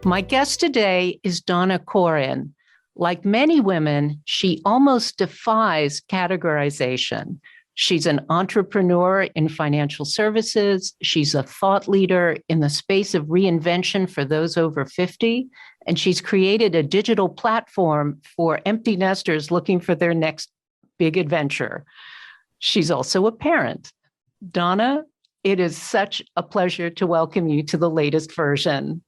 My guest today is Donna Korren. Like many women, she almost defies categorization. She's an entrepreneur in financial services. She's a thought leader in the space of reinvention for those over 50. And she's created a digital platform for empty nesters looking for their next big adventure. She's also a parent. Donna, it is such a pleasure to welcome you to the latest version.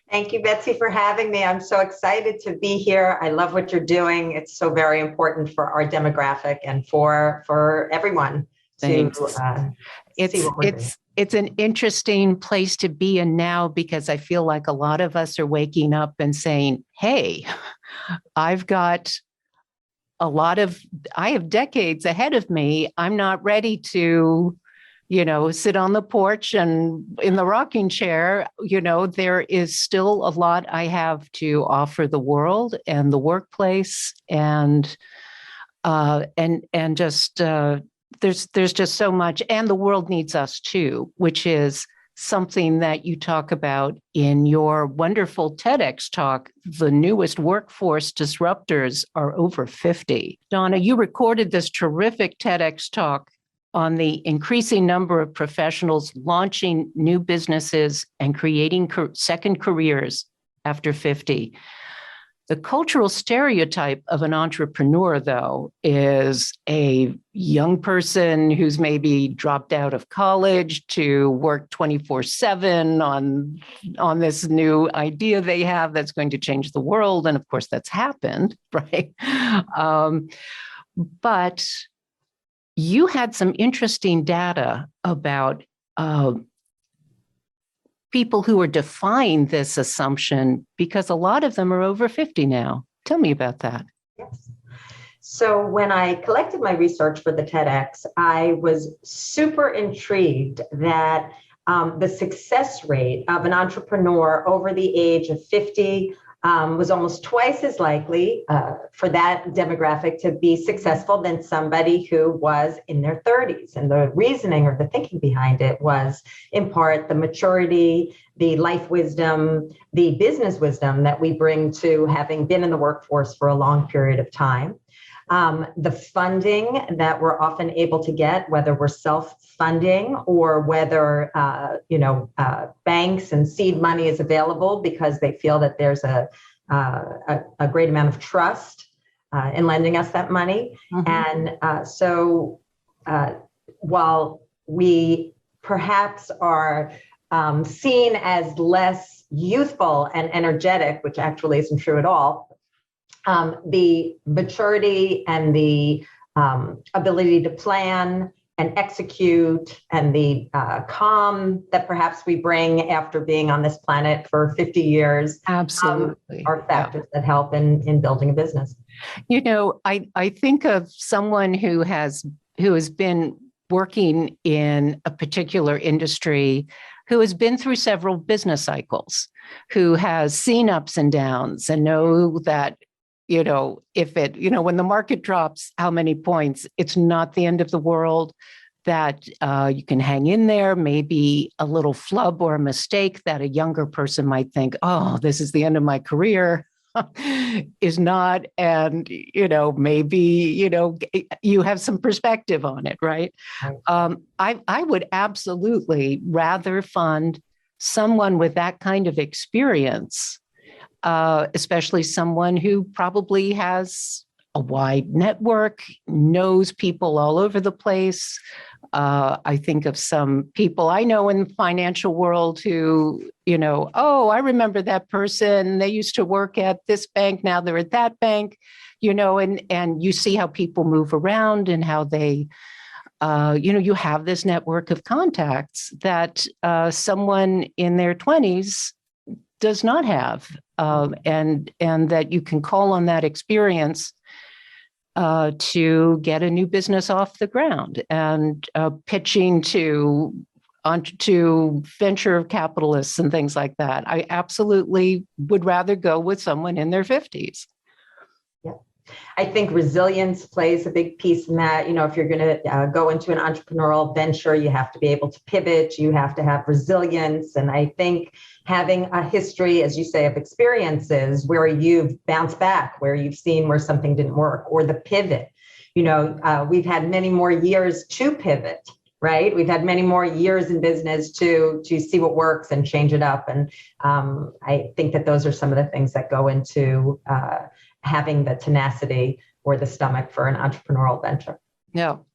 Thank you, Betsy, for having me. I'm so excited to be here. I love what you're doing. It's so very important for our demographic and for everyone to see what we're doing. It's an interesting place to be in now, because I feel like a lot of us are waking up and saying, hey, I have decades ahead of me. I'm not ready to sit on the porch and in the rocking chair. There is still a lot I have to offer the world and the workplace, and just there's just so much, and the world needs us too, which is something that you talk about in your wonderful Tedx talk. The newest workforce disruptors are over 50. Donna, you recorded this terrific Tedx talk on the increasing number of professionals launching new businesses and creating second careers after 50. The cultural stereotype of an entrepreneur, though, is a young person who's maybe dropped out of college to work 24/7 on this new idea they have that's going to change the world. And of course, that's happened, right? But you had some interesting data about people who are defying this assumption, because a lot of them are over 50 now. Tell me about that. Yes. So when I collected my research for the Tedx, I was super intrigued that the success rate of an entrepreneur over the age of 50 was almost twice as likely for that demographic to be successful than somebody who was in their 30s. And the reasoning or the thinking behind it was, in part, the maturity, the life wisdom, the business wisdom that we bring to having been in the workforce for a long period of time. The funding that we're often able to get, whether we're self-funding or whether banks and seed money is available because they feel that there's a great amount of trust in lending us that money. Mm-hmm. And so while we perhaps are seen as less youthful and energetic, which actually isn't true at all, the maturity and the ability to plan and execute and the calm that perhaps we bring after being on this planet for 50 years absolutely are factors that help in building a business. I think of someone who has been working in a particular industry, who has been through several business cycles, who has seen ups and downs, and know that when the market drops how many points, it's not the end of the world, that you can hang in there. Maybe a little flub or a mistake that a younger person might think, oh, this is the end of my career, is not. And, maybe, you have some perspective on it, right? I would absolutely rather fund someone with that kind of experience, especially someone who probably has a wide network, knows people all over the place. I think of some people I know in the financial world who, I remember that person. They used to work at this bank. Now they're at that bank, and you see how people move around and how they, you have this network of contacts that someone in their 20s does not have, and that you can call on that experience to get a new business off the ground, and pitching to venture capitalists and things like that. I absolutely would rather go with someone in their 50s. Yeah. I think resilience plays a big piece in that. If you're going to go into an entrepreneurial venture, you have to be able to pivot. You have to have resilience. And I think having a history, as you say, of experiences where you've bounced back, where you've seen where something didn't work, or the pivot. We've had many more years to pivot, right? We've had many more years in business to see what works and change it up. And I think that those are some of the things that go into having the tenacity or the stomach for an entrepreneurial venture. No,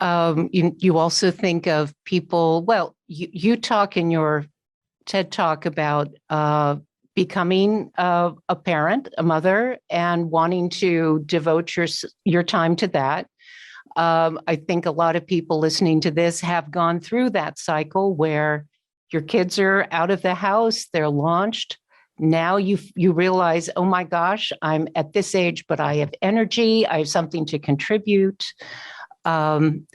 you also think of people, well, you talk in your TED Talk about becoming a parent, a mother, and wanting to devote your time to that. I think a lot of people listening to this have gone through that cycle where your kids are out of the house, they're launched. Now you realize, oh my gosh, I'm at this age, but I have energy, I have something to contribute. And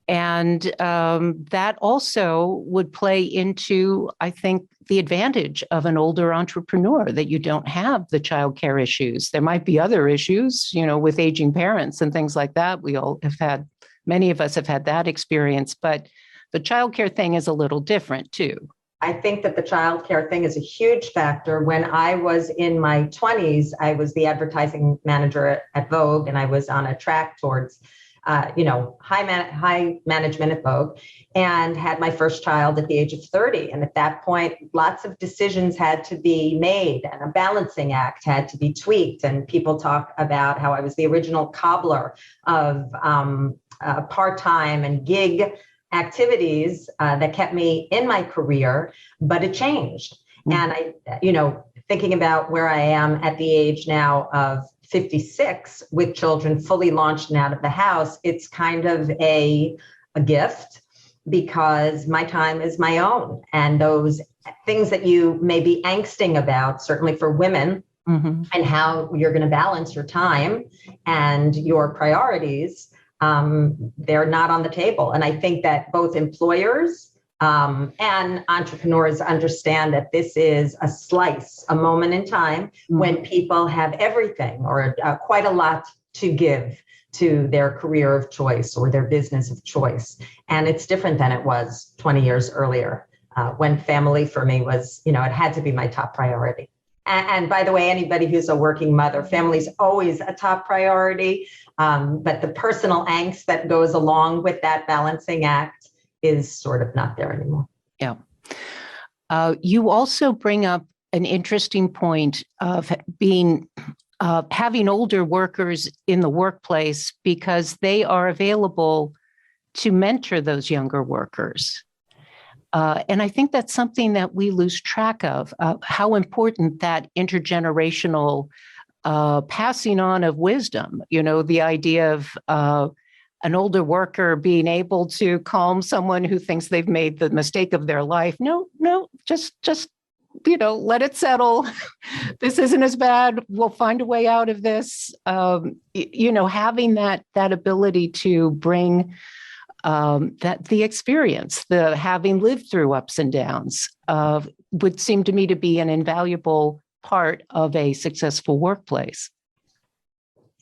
that also would play into, I think, the advantage of an older entrepreneur, that you don't have the childcare issues. There might be other issues, with aging parents and things like that. Many of us have had that experience, but the childcare thing is a little different too. I think that the childcare thing is a huge factor. When I was in my 20s, I was the advertising manager at Vogue, and I was on a track towards high management at Vogue, and had my first child at the age of 30. And at that point, lots of decisions had to be made, and a balancing act had to be tweaked. And people talk about how I was the original cobbler of part-time and gig activities that kept me in my career, but it changed. And thinking about where I am at the age now of 56 with children fully launched and out of the house, it's kind of a gift, because my time is my own. And those things that you may be angsting about, certainly for women, and how you're going to balance your time and your priorities, they're not on the table. And I think that both employers and entrepreneurs understand that this is a moment in time when people have everything or quite a lot to give to their career of choice or their business of choice. And it's different than it was 20 years earlier, when family for me was, it had to be my top priority. And by the way, anybody who's a working mother, family's always a top priority. But the personal angst that goes along with that balancing act is sort of not there anymore. Yeah. You also bring up an interesting point of having older workers in the workplace, because they are available to mentor those younger workers. And I think that's something that we lose track of, how important that intergenerational passing on of wisdom, the idea of an older worker being able to calm someone who thinks they've made the mistake of their life. No, just let it settle. This isn't as bad. We'll find a way out of this. Having that ability to bring the experience, the having lived through ups and downs, would seem to me to be an invaluable part of a successful workplace.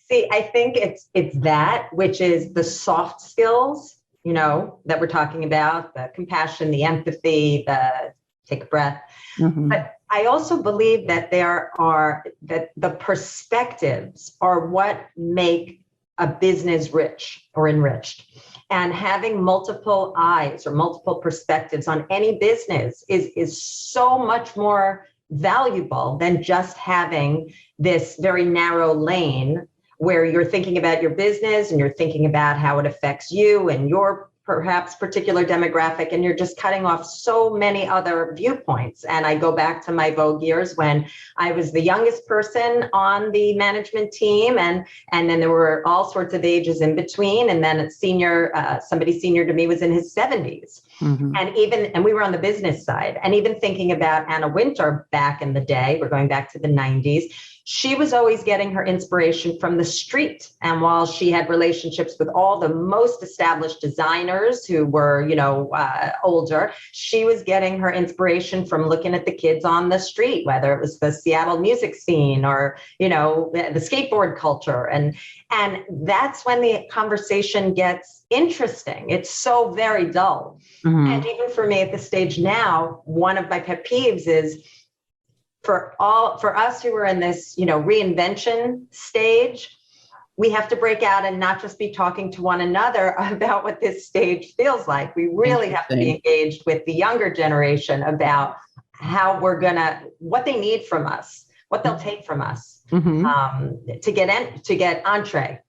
See, I think it's that, which is the soft skills, that we're talking about, the compassion, the empathy, the take a breath. But I also believe that that the perspectives are what make a business rich or enriched. And having multiple eyes or multiple perspectives on any business is so much more valuable than just having this very narrow lane where you're thinking about your business and you're thinking about how it affects you and your perhaps particular demographic, and you're just cutting off so many other viewpoints. And I go back to my Vogue years when I was the youngest person on the management team, and then there were all sorts of ages in between, and then somebody senior to me was in his 70s. And we were on the business side, and even thinking about Anna Wintour back in the day, we're going back to the 90s, she was always getting her inspiration from the street. And while she had relationships with all the most established designers who were, older, she was getting her inspiration from looking at the kids on the street, whether it was the Seattle music scene or, the skateboard culture. And that's when the conversation gets interesting. It's so very dull. Mm-hmm. And even for me at this stage now, one of my pet peeves is for us who are in this, reinvention stage, we have to break out and not just be talking to one another about what this stage feels like. We really have to be engaged with the younger generation about how what they need from us, what they'll take from us, to get entree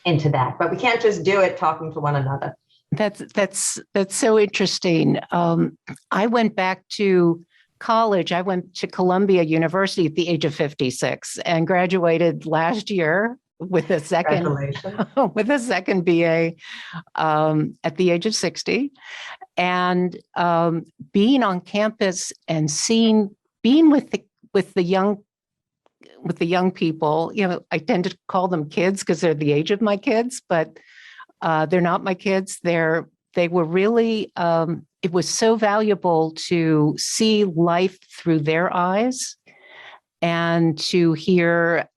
into that. But we can't just do it talking to one another. That's so interesting. I went back to college. I went to Columbia University at the age of 56 and graduated last year with a second BA at the age of 60. And being on campus and being with the young people, I tend to call them kids because they're the age of my kids, but they're not my kids. They were really, it was so valuable to see life through their eyes and to hear,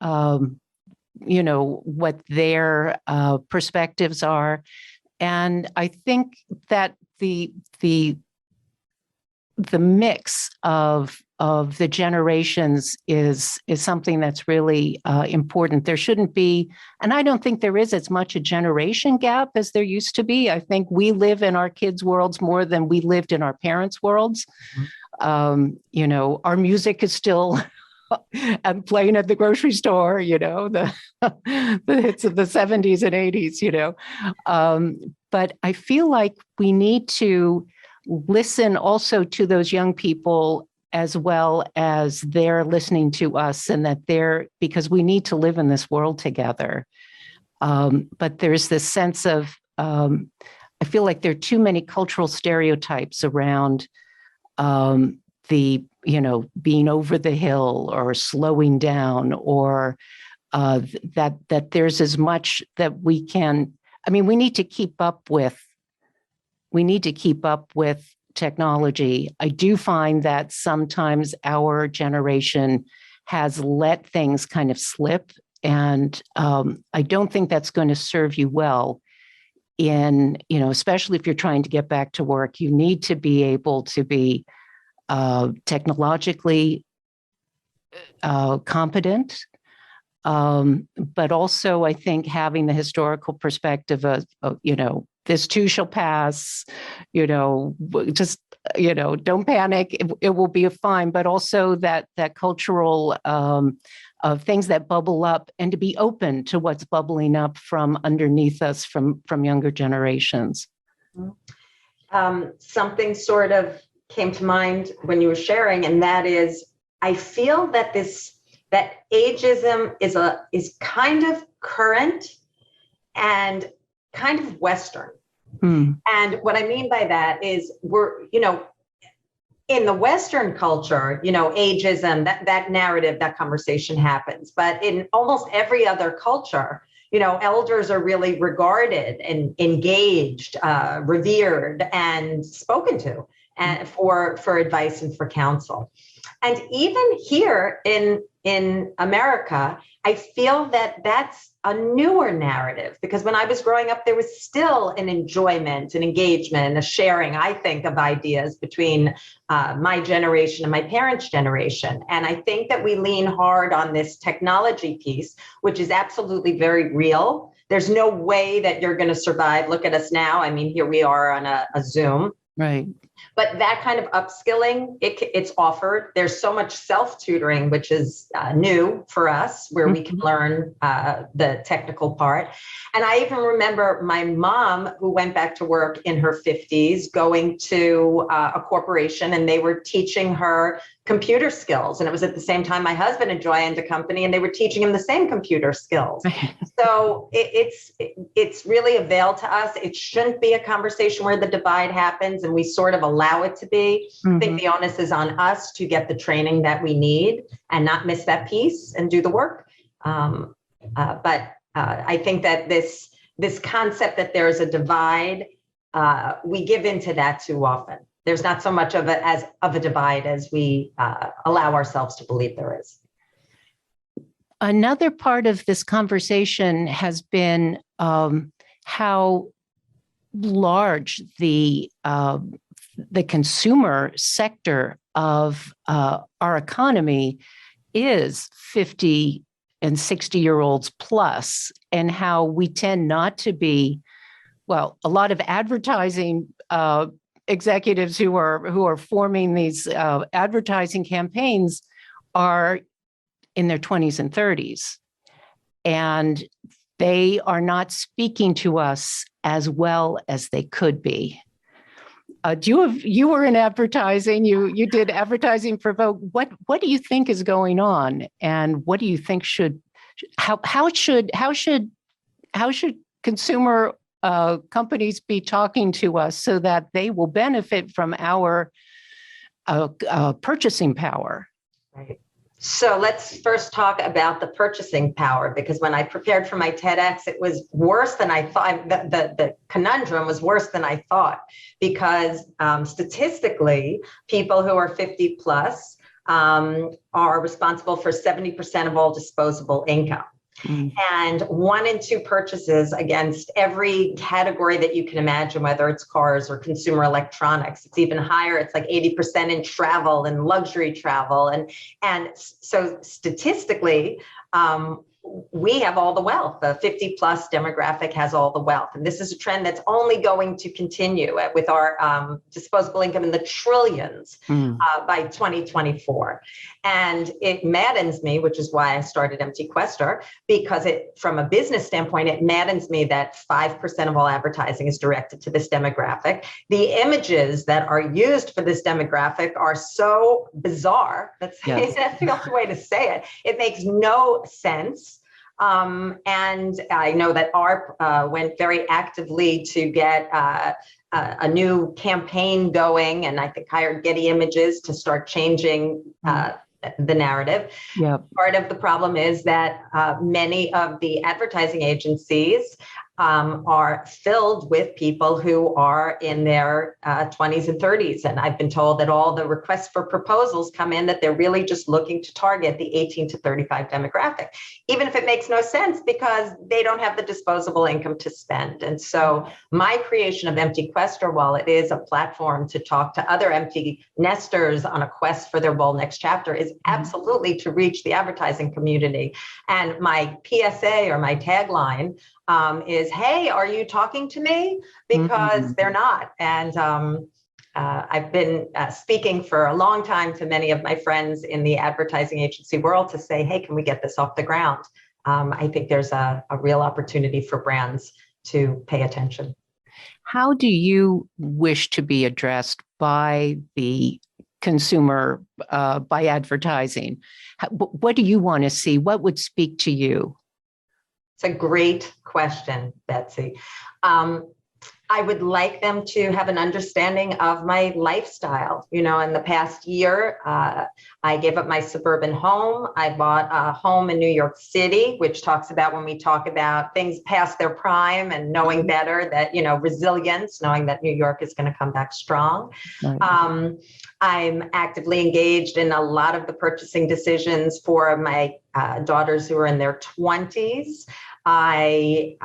what their perspectives are. And I think that the mix of the generations is something that's really important. There shouldn't be, and I don't think there is as much a generation gap as there used to be. I think we live in our kids' worlds more than we lived in our parents' worlds. Mm-hmm. Our music is still and playing at the grocery store, the hits of the 70s and 80s, but I feel like we need to listen also to those young people as well as they're listening to us, and that because we need to live in this world together. But there's this sense of, I feel like there are too many cultural stereotypes around being over the hill or slowing down, or that there's as much that we can, we need to keep up with technology. I do find that sometimes our generation has let things kind of slip, and I don't think that's going to serve you well especially if you're trying to get back to work. You need to be able to be technologically competent, but also I think having the historical perspective of this too shall pass, just, don't panic. It will be fine, but also that cultural of things that bubble up, and to be open to what's bubbling up from underneath us from younger generations. Something sort of came to mind when you were sharing, and that is, I feel that that ageism is kind of current and kind of Western. And what I mean by that is we're, in the Western culture, ageism, that narrative, that conversation happens. But in almost every other culture, elders are really regarded and engaged, revered, and spoken to, and for advice and for counsel. And even here in America, I feel that that's a newer narrative, because when I was growing up, there was still an enjoyment, an engagement, a sharing, I think, of ideas between my generation and my parents' generation. And I think that we lean hard on this technology piece, which is absolutely very real. There's no way that you're going to survive. Look at us now. Here we are on a Zoom. Right. But that kind of upskilling, it's offered. There's so much self-tutoring, which is new for us, where we can learn the technical part. And I even remember my mom, who went back to work in her 50s, going to a corporation, and they were teaching her computer skills. And it was at the same time my husband had joined a company and they were teaching him the same computer skills. So it's really a veil to us. It shouldn't be a conversation where the divide happens and we sort of allow it to be. I think the onus is on us to get the training that we need and not miss that piece and do the work. But I think that this concept that there is a divide, we give into that too often. There's not so much of a divide as we allow ourselves to believe there is. Another part of this conversation has been how large the consumer sector of our economy is 50 and 60-year-olds plus, and how we tend not to be, well, a lot of advertising executives who are forming these advertising campaigns are in their 20s and 30s, and they are not speaking to us as well as they could be. You were in advertising. You did advertising for Vogue. What do you think is going on, and what do you think how should consumer companies be talking to us so that they will benefit from our purchasing power? Right. So let's first talk about the purchasing power, because when I prepared for my Tedx, it was worse than I thought. The conundrum was worse than I thought, because statistically, people who are 50 plus are responsible for 70% of all disposable income. And 1 in 2 purchases against every category that you can imagine, whether it's cars or consumer electronics. It's even higher. It's like 80% in travel and luxury travel. And so statistically, we have all the wealth. The 50 plus demographic has all the wealth. And this is a trend that's only going to continue with our disposable income in the trillions by 2024. And it maddens me, which is why I started Empty Quester, because from a business standpoint, it maddens me that 5% of all advertising is directed to this demographic. The images that are used for this demographic are so bizarre. That's the way to say it. It makes no sense. And I know that ARP went very actively to get a new campaign going, and I think hired Getty Images to start changing the narrative. Yep. Part of the problem is that many of the advertising agencies are filled with people who are in their 20s and 30s. And I've been told that all the requests for proposals come in that they're really just looking to target the 18 to 35 demographic, even if it makes no sense because they don't have the disposable income to spend. And so my creation of Empty Quester, while it is a platform to talk to other empty nesters on a quest for their bold next chapter, is absolutely to reach the advertising community. And my PSA or my tagline is, hey, are you talking to me? Because they're not. And I've been speaking for a long time to many of my friends in the advertising agency world to say, hey, can we get this off the ground? I think there's a real opportunity for brands to pay attention. How do you wish to be addressed by the consumer, by advertising? What do you want to see? What would speak to you? It's a great question, Betsy. I would like them to have an understanding of my lifestyle. You know, in the past year, I gave up my suburban home. I bought a home in New York City, which talks about when we talk about things past their prime and knowing better that, you know, resilience, knowing that New York is going to come back strong. Right. I'm actively engaged in a lot of the purchasing decisions for my daughters who are in their 20s. I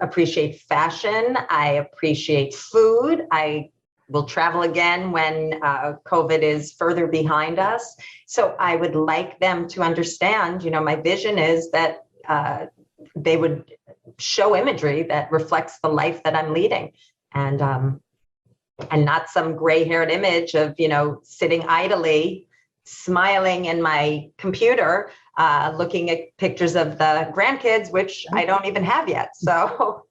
appreciate fashion. I appreciate food. I will travel again when COVID is further behind us. So I would like them to understand, you know, my vision is that they would show imagery that reflects the life that I'm leading, and not some gray-haired image of, you know, sitting idly, smiling in my computer, looking at pictures of the grandkids, which I don't even have yet. So,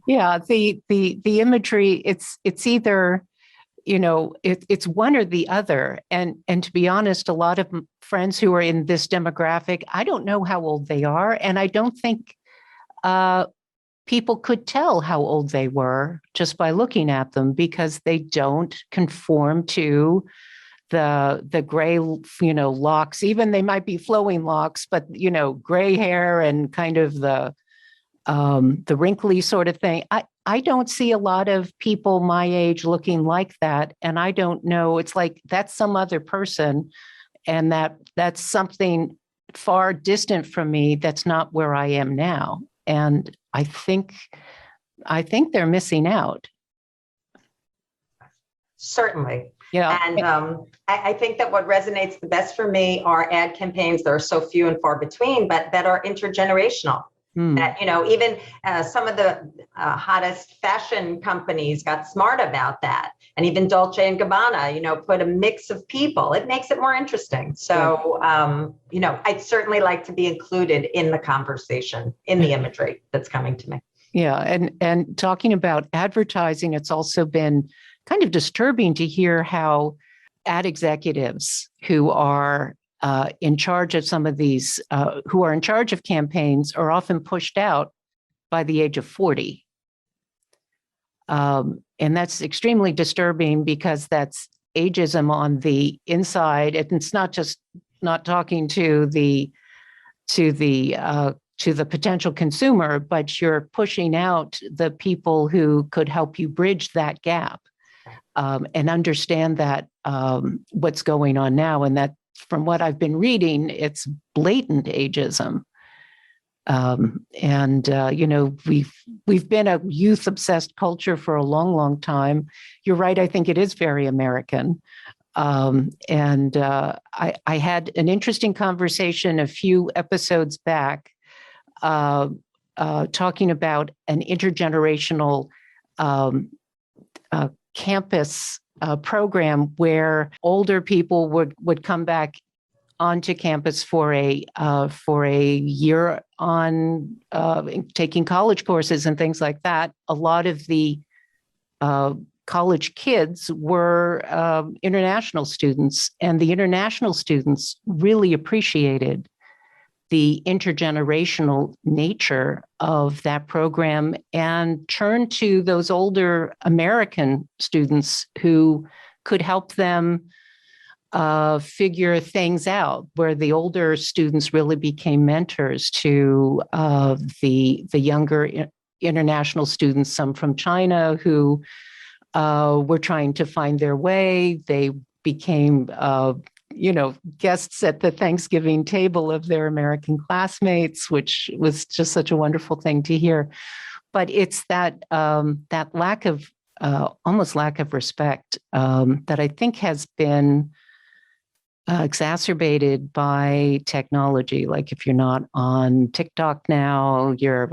yeah, the imagery, it's either, it's one or the other. And to be honest, a lot of friends who are in this demographic, I don't know how old they are. And I don't think people could tell how old they were just by looking at them, because they don't conform to the gray, locks. Even they might be flowing locks, but, gray hair and kind of the wrinkly sort of thing. I don't see a lot of people my age looking like that. And I don't know, it's like that's some other person. And that's something far distant from me. That's not where I am now. And I think they're missing out. Certainly. Yeah. And I think that what resonates the best for me are ad campaigns that are so few and far between, but that are intergenerational. That, even some of the hottest fashion companies got smart about that. And even Dolce and Gabbana, put a mix of people. It makes it more interesting. So, I'd certainly like to be included in the conversation, in the imagery that's coming to me. Yeah. And talking about advertising, it's also been kind of disturbing to hear how ad executives who are in charge of some of these, who are in charge of campaigns, are often pushed out by the age of 40. And that's extremely disturbing, because that's ageism on the inside. And it's not just not talking to the potential consumer, but you're pushing out the people who could help you bridge that gap and understand that what's going on now. And that, from what I've been reading, it's blatant ageism. We've been a youth obsessed culture for a long, long time. You're right. I think it is very American. I had an interesting conversation a few episodes back talking about an intergenerational campus program where older people would come back onto campus for a year on taking college courses and things like that. A lot of the college kids were international students, and the international students really appreciated the intergenerational nature of that program and turned to those older American students who could help them figure things out, where the older students really became mentors to the younger international students, some from China who were trying to find their way. They became guests at the Thanksgiving table of their American classmates, which was just such a wonderful thing to hear. But it's that lack of almost lack of respect that I think has been exacerbated by technology. Like, if you're not on TikTok now, you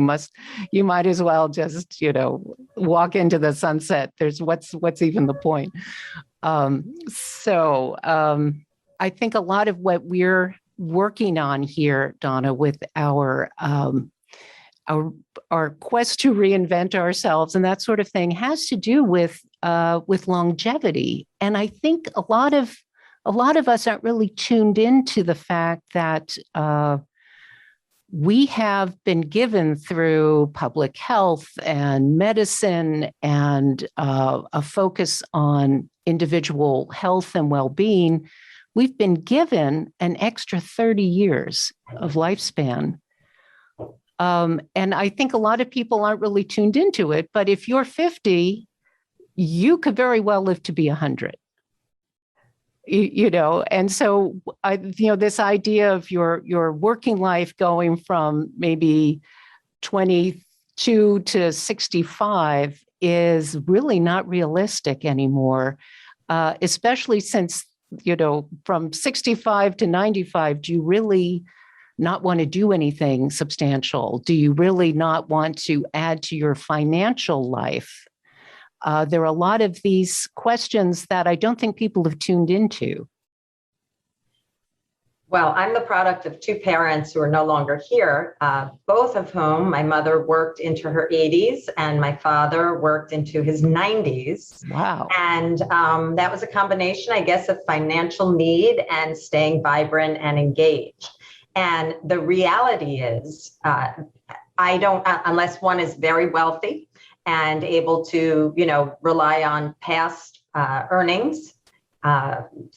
might as well just, walk into the sunset. There's what's even the point? So I think a lot of what we're working on here, Donna, with our quest to reinvent ourselves and that sort of thing, has to do with longevity. And I think a lot of us aren't really tuned into the fact that we have been given, through public health and medicine and a focus on individual health and well-being, we've been given an extra 30 years of lifespan. And I think a lot of people aren't really tuned into it. But if you're 50, you could very well live to be 100. And so this idea of your working life going from maybe 22 to 65 is really not realistic anymore, especially since, from 65 to 95, do you really not want to do anything substantial? Do you really not want to add to your financial life? There are a lot of these questions that I don't think people have tuned into. Well, I'm the product of two parents who are no longer here, both of whom my mother worked into her 80s and my father worked into his 90s. Wow. And that was a combination, I guess, of financial need and staying vibrant and engaged. And the reality is, I don't, unless one is very wealthy and able to, rely on past earnings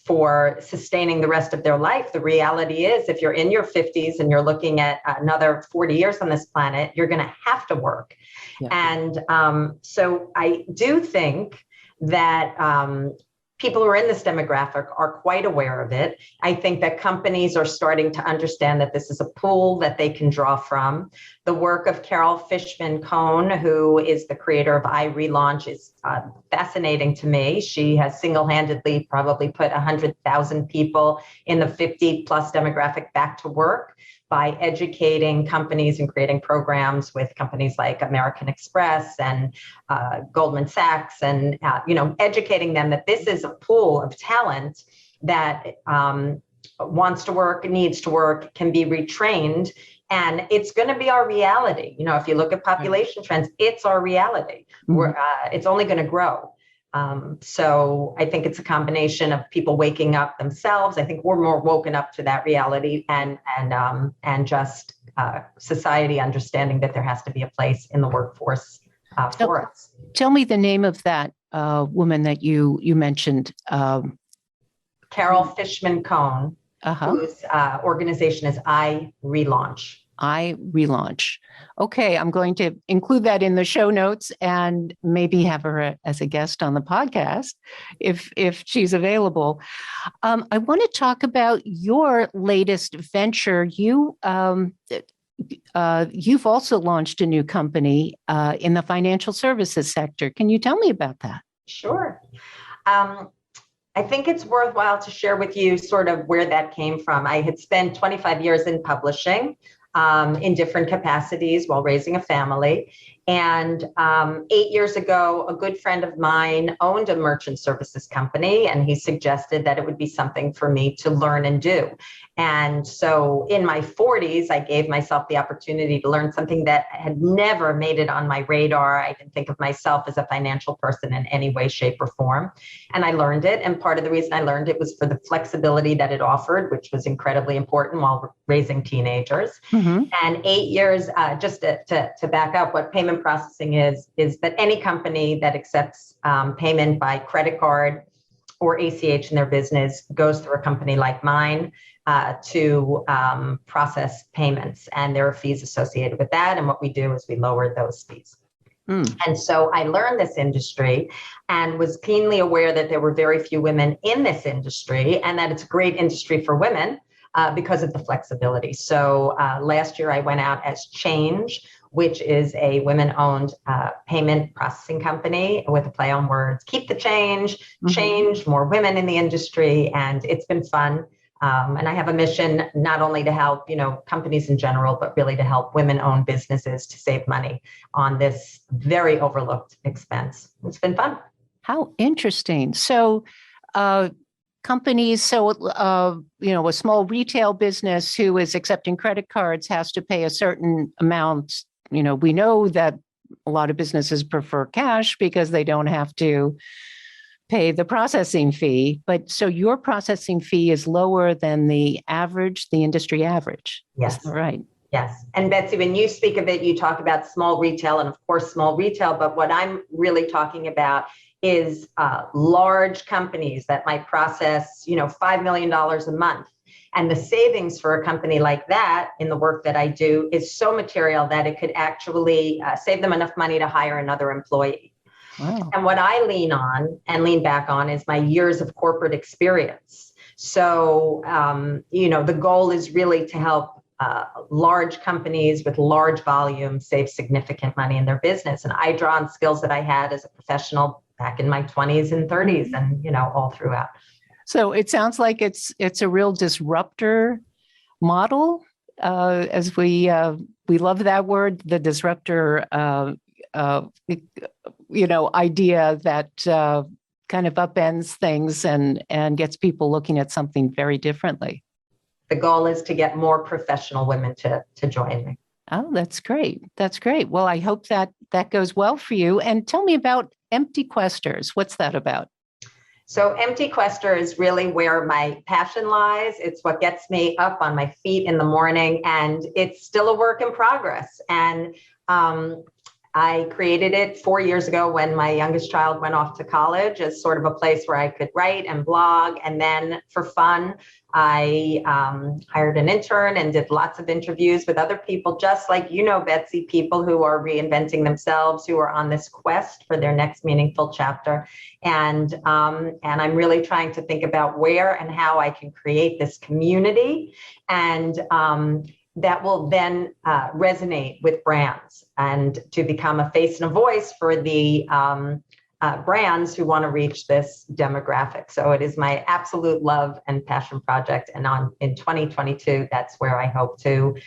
for sustaining the rest of their life. The reality is, if you're in your 50s and you're looking at another 40 years on this planet, you're going to have to work. Yeah. And so I do think that people who are in this demographic are quite aware of it. I think that companies are starting to understand that this is a pool that they can draw from. The work of Carol Fishman-Cohn, who is the creator of iRelaunch, is fascinating to me. She has single-handedly probably put 100,000 people in the 50 plus demographic back to work by educating companies and creating programs with companies like American Express and Goldman Sachs, and educating them that this is a pool of talent that wants to work, needs to work, can be retrained, and it's going to be our reality. If you look at population trends, it's our reality. Mm-hmm. It's only going to grow. So I think it's a combination of people waking up themselves. I think we're more woken up to that reality, and just society understanding that there has to be a place in the workforce for us. Tell me the name of that woman that you mentioned. Carol Fishman-Cohn, whose organization is iRelaunch. iRelaunch. Okay, I'm going to include that in the show notes and maybe have her as a guest on the podcast if she's available. I want to talk about your latest venture. You've also launched a new company in the financial services sector. Can you tell me about that? Sure. I think it's worthwhile to share with you sort of where that came from. I had spent 25 years in publishing, in different capacities while raising a family. And 8 years ago, a good friend of mine owned a merchant services company, and he suggested that it would be something for me to learn and do. And so in my 40s, I gave myself the opportunity to learn something that had never made it on my radar. I didn't think of myself as a financial person in any way, shape, or form. And I learned it. And part of the reason I learned it was for the flexibility that it offered, which was incredibly important while raising teenagers. Mm-hmm. And 8 years, just to back up, what payment processing is that any company that accepts payment by credit card or ACH in their business goes through a company like mine to process payments. And there are fees associated with that. And what we do is we lower those fees. And so I learned this industry and was keenly aware that there were very few women in this industry, and that it's a great industry for women because of the flexibility. So last year I went out as Change, which is a women-owned payment processing company with a play on words. Keep the change, change, more women in the industry, and it's been fun. And I have a mission not only to help, companies in general, but really to help women-owned businesses to save money on this very overlooked expense. It's been fun. How interesting. So companies, a small retail business who is accepting credit cards has to pay a certain amount. We know that a lot of businesses prefer cash because they don't have to pay the processing fee. But so your processing fee is lower than the industry average. Yes. Is that right? Yes. And Betsy, when you speak of it, you talk about small retail and of course, small retail. But what I'm really talking about is large companies that might process, $5 million a month. And the savings for a company like that in the work that I do is so material that it could actually save them enough money to hire another employee. Wow. And what I lean back on is my years of corporate experience. So, the goal is really to help large companies with large volume save significant money in their business. And I draw on skills that I had as a professional back in my 20s and 30s and, all throughout. So it sounds like it's a real disruptor model, as we love that word, the disruptor, idea that kind of upends things and gets people looking at something very differently. the goal is to get more professional women to join me. Oh, that's great. That's great. Well, I hope that goes well for you. And tell me about Empty Questers. What's that about? So Empty Quester is really where my passion lies. It's what gets me up on my feet in the morning, and it's still a work in progress. And I created it 4 years ago when my youngest child went off to college as sort of a place where I could write and blog. And then for fun, I hired an intern and did lots of interviews with other people, just like, Betsy, people who are reinventing themselves, who are on this quest for their next meaningful chapter. And I'm really trying to think about where and how I can create this community, and that will then resonate with brands, and to become a face and a voice for the brands who want to reach this demographic. So it is my absolute love and passion project. And in 2022, that's where I hope to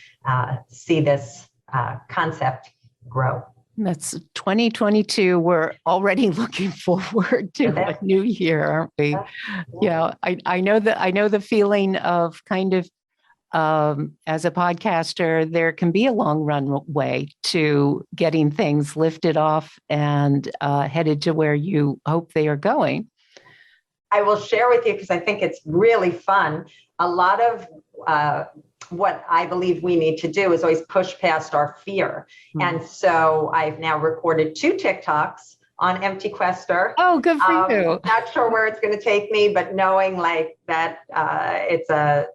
see this concept grow. That's 2022. We're already looking forward to a new year, aren't we? Yeah, I know the feeling of kind of, as a podcaster, there can be a long runway to getting things lifted off and headed to where you hope they are going. I will share with you, because I think it's really fun. A lot of what I believe we need to do is always push past our fear. Mm-hmm. And so I've now recorded 2 TikToks on Empty Quester. Oh, good for you. Not sure where it's going to take me, but knowing like that it's a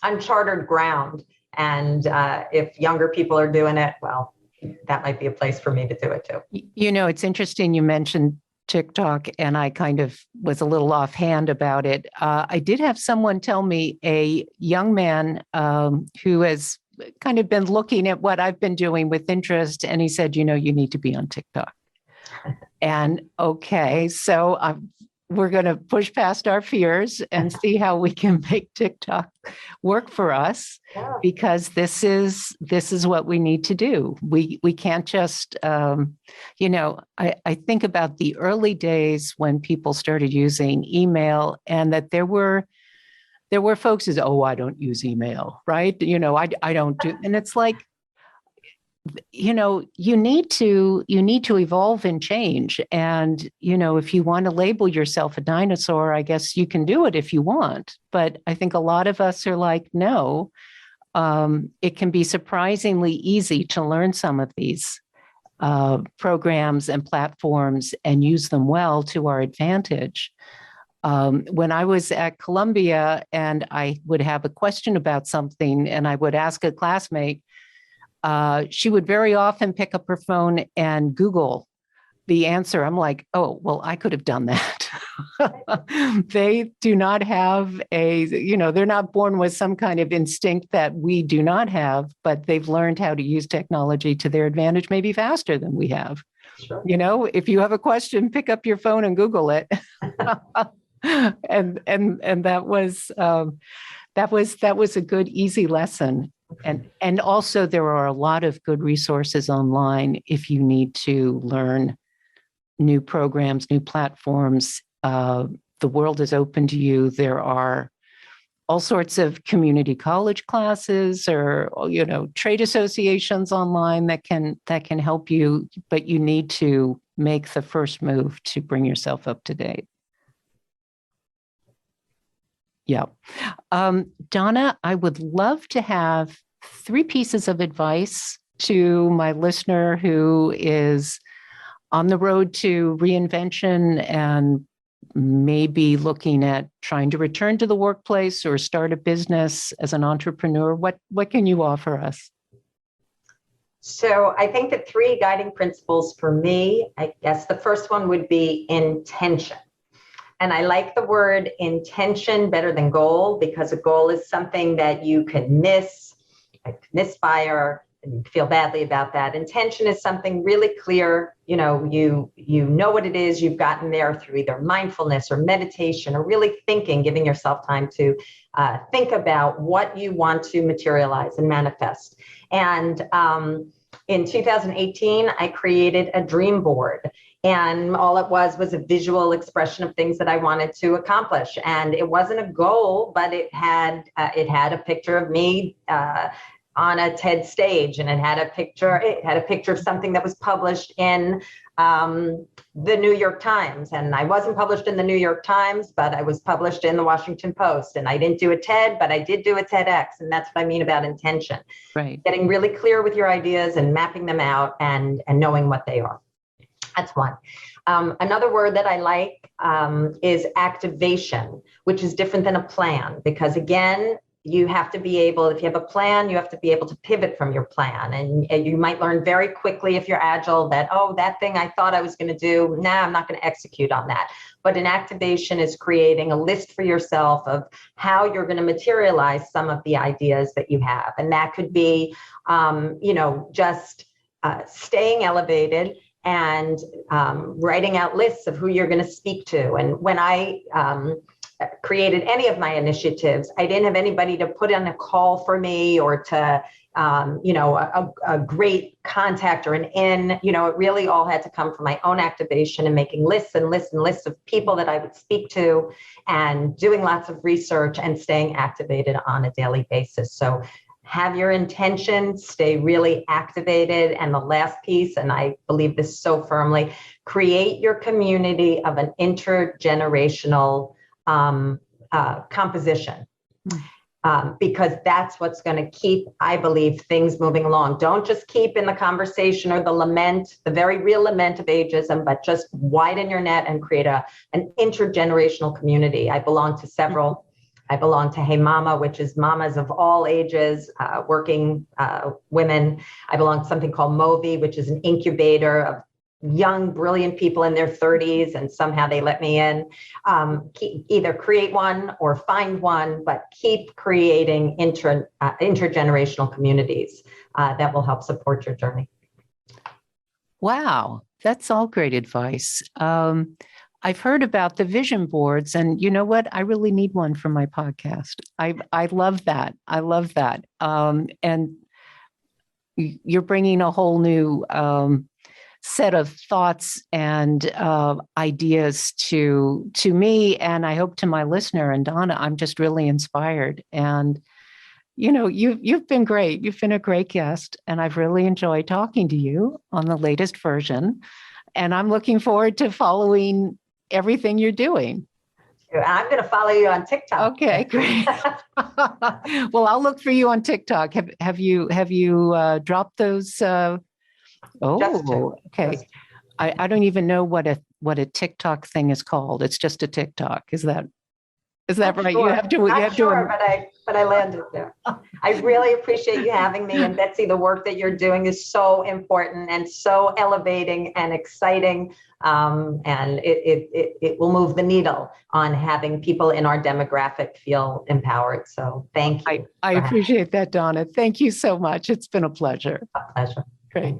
uncharted ground. And if younger people are doing it, well, that might be a place for me to do it too. It's interesting you mentioned TikTok, and I kind of was a little offhand about it. I did have someone tell me, a young man who has kind of been looking at what I've been doing with interest, and he said, you need to be on TikTok. And okay, so we're going to push past our fears and see how we can make TikTok work for us, because this is what we need to do. We can't just, I think about the early days when people started using email, and that there were folks who said, oh, I don't use email, right? I don't do, and it's like, you need to evolve and change. And, if you want to label yourself a dinosaur, I guess you can do it if you want. But I think a lot of us are like, no, it can be surprisingly easy to learn some of these programs and platforms and use them well to our advantage. When I was at Columbia and I would have a question about something and I would ask a classmate, she would very often pick up her phone and Google the answer. I'm like, oh, well, I could have done that. They do not have they're not born with some kind of instinct that we do not have, but they've learned how to use technology to their advantage, maybe faster than we have. Sure. If you have a question, pick up your phone and Google it. and that was a good, easy lesson. And also there are a lot of good resources online if you need to learn new programs, new platforms. The world is open to you. There are all sorts of community college classes or, trade associations online that can help you, but you need to make the first move to bring yourself up to date. Yeah. Donna, I would love to have 3 pieces of advice to my listener who is on the road to reinvention and maybe looking at trying to return to the workplace or start a business as an entrepreneur. What can you offer us? So I think the 3 guiding principles for me, I guess the first one would be intention. And I like the word intention better than goal, because a goal is something that you can misfire, and you feel badly about that. Intention is something really clear. You know what it is. You've gotten there through either mindfulness or meditation or really thinking, giving yourself time to think about what you want to materialize and manifest. And in 2018, I created a dream board. And all it was a visual expression of things that I wanted to accomplish. And it wasn't a goal, but it had a picture of me on a TED stage, and it had a picture of something that was published in the New York Times. And I wasn't published in the New York Times, but I was published in the Washington Post. And I didn't do a TED, but I did do a TEDx. And that's what I mean about intention. Right. Getting really clear with your ideas and mapping them out and knowing what they are. That's one. Another word that I like is activation, which is different than a plan, because again, you have to be able, if you have a plan, you have to be able to pivot from your plan. And you might learn very quickly if you're agile that, oh, that thing I thought I was going to do, I'm not going to execute on that. But an activation is creating a list for yourself of how you're going to materialize some of the ideas that you have. And that could be, just staying elevated and writing out lists of who you're going to speak to. And when I created any of my initiatives, I didn't have anybody to put in a call for me or to, a great contact or an in, it really all had to come from my own activation and making lists and lists and lists of people that I would speak to and doing lots of research and staying activated on a daily basis. So have your intention, stay really activated. And the last piece, and I believe this so firmly, create your community of an intergenerational composition, because that's what's going to keep, I believe, things moving along. Don't just keep in the conversation or the lament, the very real lament of ageism, but just widen your net and create an intergenerational community. I belong to several. I belong to Hey Mama, which is mamas of all ages, working women. I belong to something called Movi, which is an incubator of young, brilliant people in their 30s, and somehow they let me in. Either create one or find one, but keep creating intergenerational communities that will help support your journey. Wow, that's all great advice. I've heard about the vision boards, and you know what? I really need one for my podcast. I love that. I love that. And you're bringing a whole new set of thoughts and ideas to me, and I hope to my listener. And Donna, I'm just really inspired. And you've been great. You've been a great guest, and I've really enjoyed talking to you on the latest version. And I'm looking forward to following everything you're doing. I'm going to follow you on TikTok. Okay, great. Well, I'll look for you on TikTok. Have you dropped those? Okay. I don't even know what a TikTok thing is called. It's just a TikTok. Is that right? Sure. You have to. But I landed there. I really appreciate you having me. And Betsy, the work that you're doing is so important and so elevating and exciting. And it will move the needle on having people in our demographic feel empowered. So thank you. I appreciate that, Donna. Thank you so much. It's been a pleasure. A pleasure. Great.